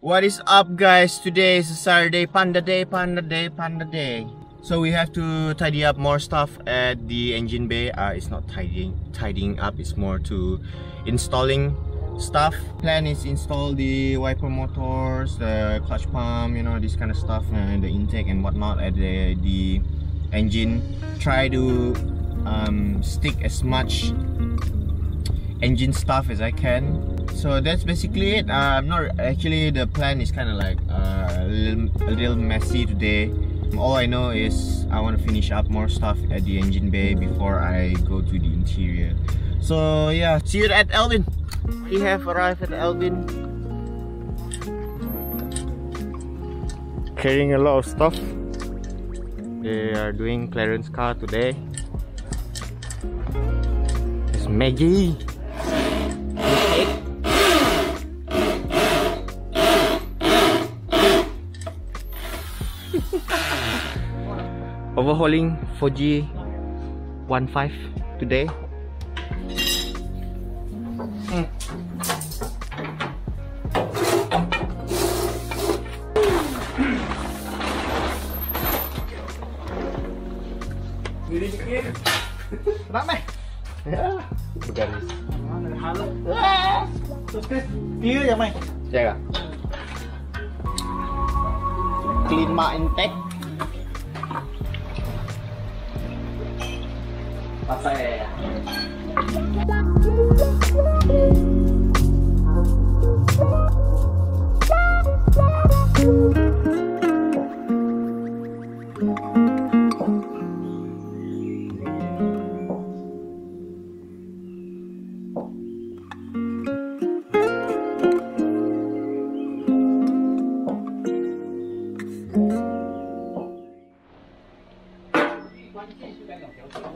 What is up, guys? Today is Saturday, panda day. So we have to tidy up more stuff at the engine bay. It's not tidying up, it's more to installing stuff. Plan is install the wiper motors, the clutch pump, you know, this kind of stuff, and the intake and whatnot at the engine. Try to stick as much engine stuff as I can. So that's basically it. The plan is kind of like a little messy today. All I know is I want to finish up more stuff at the engine bay before I go to the interior. So yeah, see you at Elvin. We have arrived at Elvin. Carrying a lot of stuff. They are doing clearance car today. It's Maggie. Overhauling 4G15 today. Ramai. Ya, bergaris. Halo. Terus clear ya, Mai? Jaga. Clean ma intake. Pasai ya.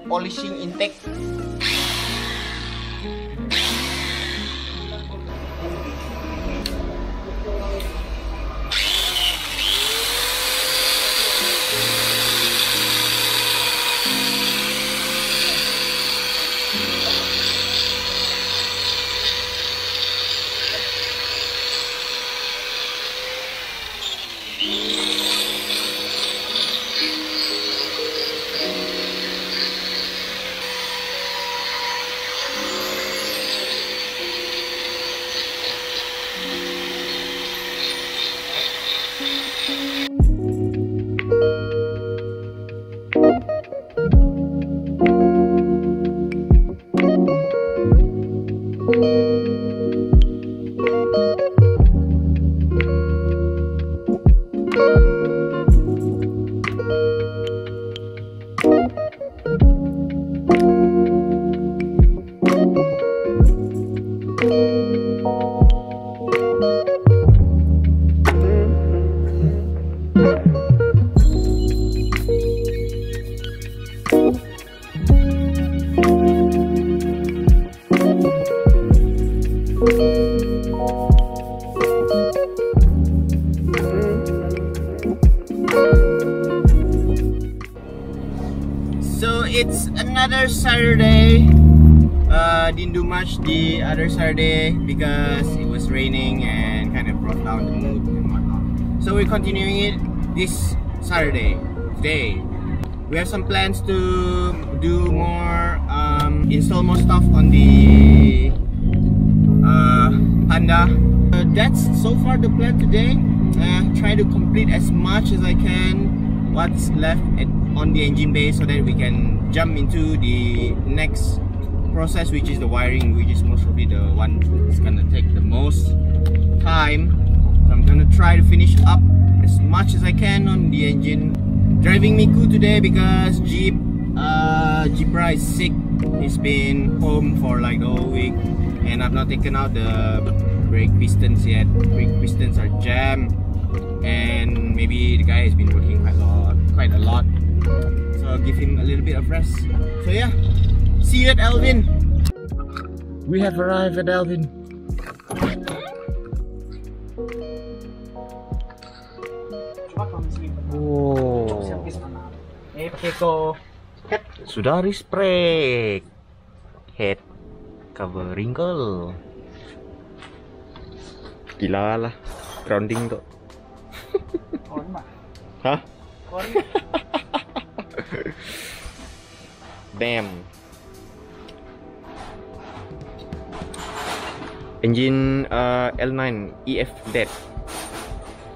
Polishing intake. So it's another Saturday. Didn't do much the other Saturday because it was raining and kind of brought down the mood and whatnot. So we're continuing it this Saturday. Today we have some plans to do more, install more stuff on the Panda. That's so far the plan today. Try to complete as much as I can what's left on the engine bay so that we can jump into the next process, which is the wiring, which is most probably the one that's gonna take the most time. So I'm gonna try to finish up as much as I can on the engine. Driving Miku today because Jibra is sick. He's been home for like the whole week and I've not taken out the brake pistons yet. Brake pistons are jammed and maybe the guy has been working quite a lot. So I'll give him a little bit of rest. So yeah, see you at Elvin. We have arrived at Elvin. Oh. Sudah respray. Head cover wrinkle. Gila lah. grounding tu. Hah? Damn. Engine L9 EF dead.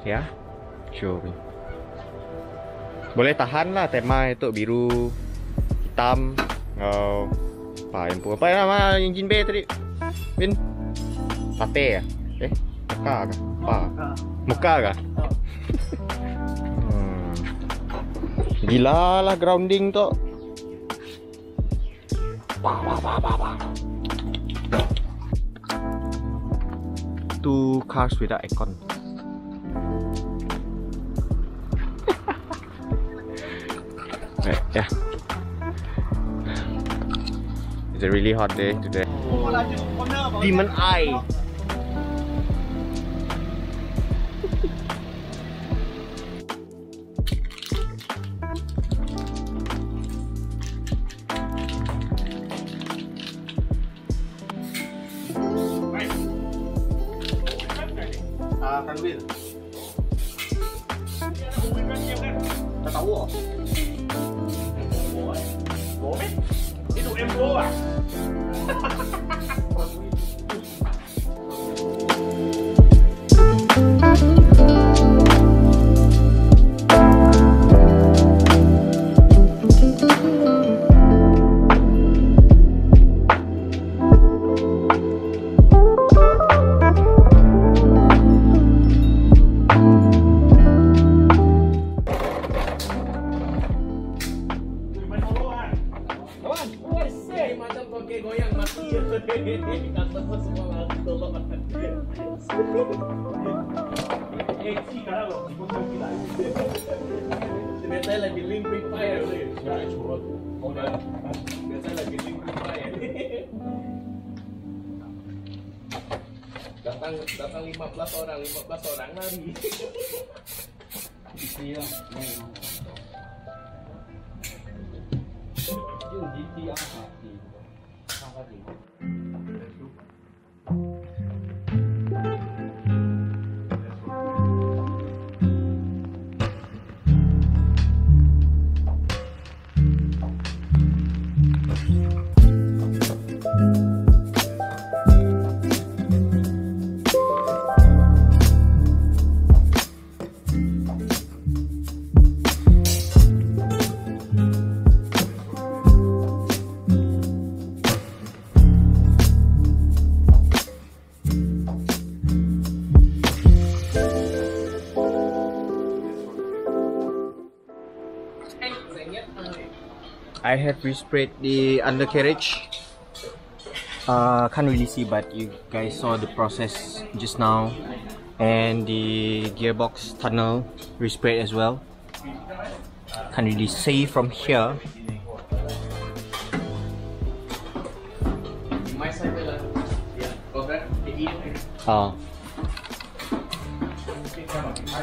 Ya. Show ni. Boleh tahan lah tema itu biru, hitam. Oh, apa yang apa nama engine bay tadi? Win. Sate ya? Muka kah? Apa? Muka kah? Gila lah grounding tu. Two cars without aircon. Right, yeah. It's a really hot day today. Demon Eye. Front wheel. Tak tahu ah. Itu M2 ah. Biasanya lagi link free fire ni. Ya, cuba. Biasanya lagi link free fire. Datang 15 orang lari. Iya. Yung GT ang hati. Saka din. I have resprayed the undercarriage. Can't really see, but you guys saw the process just now. And the gearbox tunnel resprayed as well. Can't really see from here.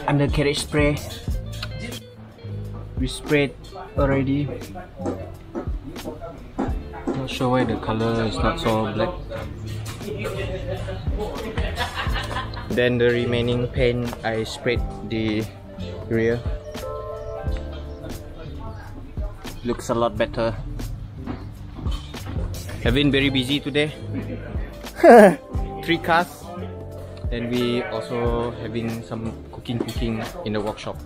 Undercarriage spray resprayed already. Not sure why the color is not so black. Then the remaining paint, I sprayed the rear. Looks a lot better. Have been very busy today. 3 cars. Then we also having some cooking in the workshop.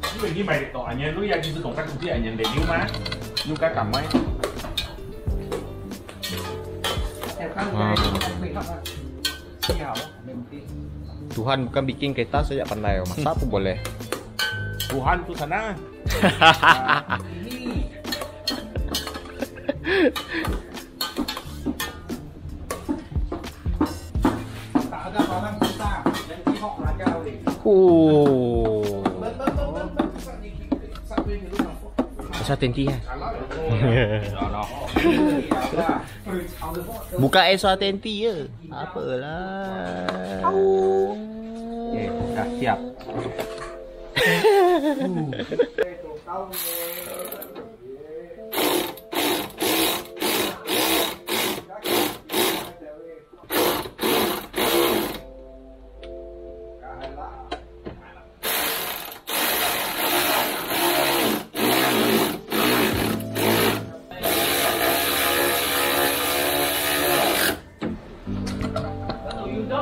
Tuhan bukan bikin kereta saja pandai, masak pun boleh. Tuhan tu sana. Tak ada barang kita yang tihok raja ni. Besar tenti kan? Buka esok tenti je. Apalah. Okay, dah siap.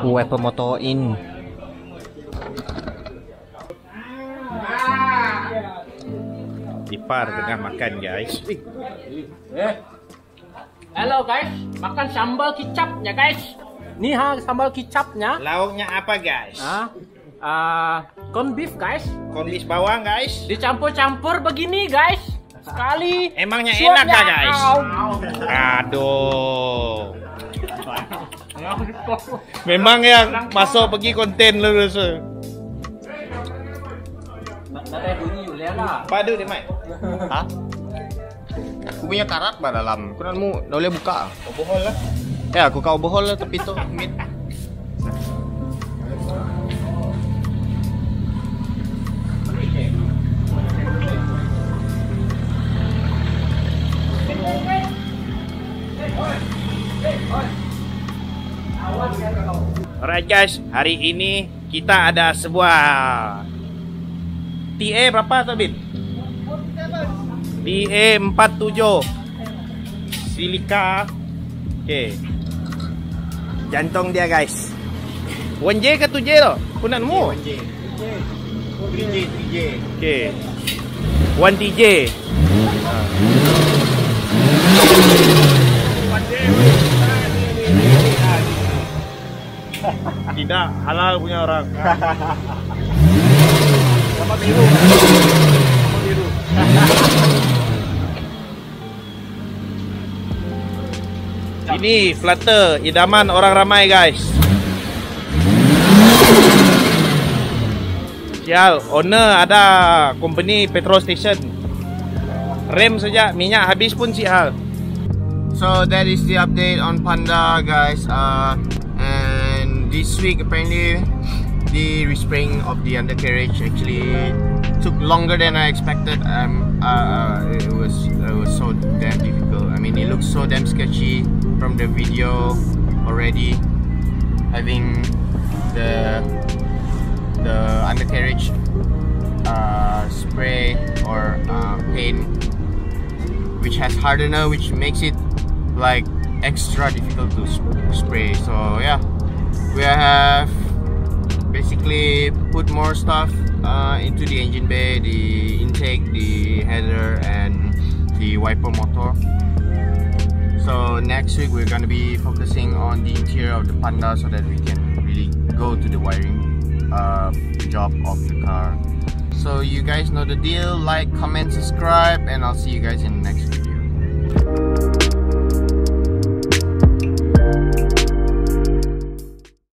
wiper motor in. Ipar tengah makan guys. Hello guys, makan sambal kicapnya guys. Ni sambal kicapnya. Lauknya apa guys? Corn beef guys. Corn beef bawang guys. Dicampur-campur begini guys. Sekali. Emangnya enak gak guys? Aduh. Memang yang masuk pergi konten lu rasa. Ada bunyi ulian lah. Padu ni mai. Hah? Aku punya karat ba dalam. Kau nak mu dah boleh buka. Overhaul lah. Ya, aku kau overhaul lah tapi tu mid. Alright guys, hari ini kita ada sebuah TA berapa Tabit? TA 47 silika. Okay, jantung dia guys. 1J ke 2J tu? Punanmu? 1J. 3J. Okay, 1TJ. Tidak halal punya orang. Sama biru. Sama biru. Ini flutter idaman orang ramai guys. Sial, owner ada company petrol station. Rem saja minyak habis pun sial. So that is the update on Panda guys. And this week apparently the respraying of the undercarriage actually took longer than I expected. It was so damn difficult. I mean, it looks so damn sketchy from the video already. Having the undercarriage spray or paint, which has hardener, which makes it like extra difficult to spray. So yeah, we have basically put more stuff into the engine bay, the intake, the header and the wiper motor. So next week we're gonna be focusing on the interior of the Panda so that we can really go to the wiring job of the car. So you guys know the deal. Like, comment, subscribe, and I'll see you guys in the next video.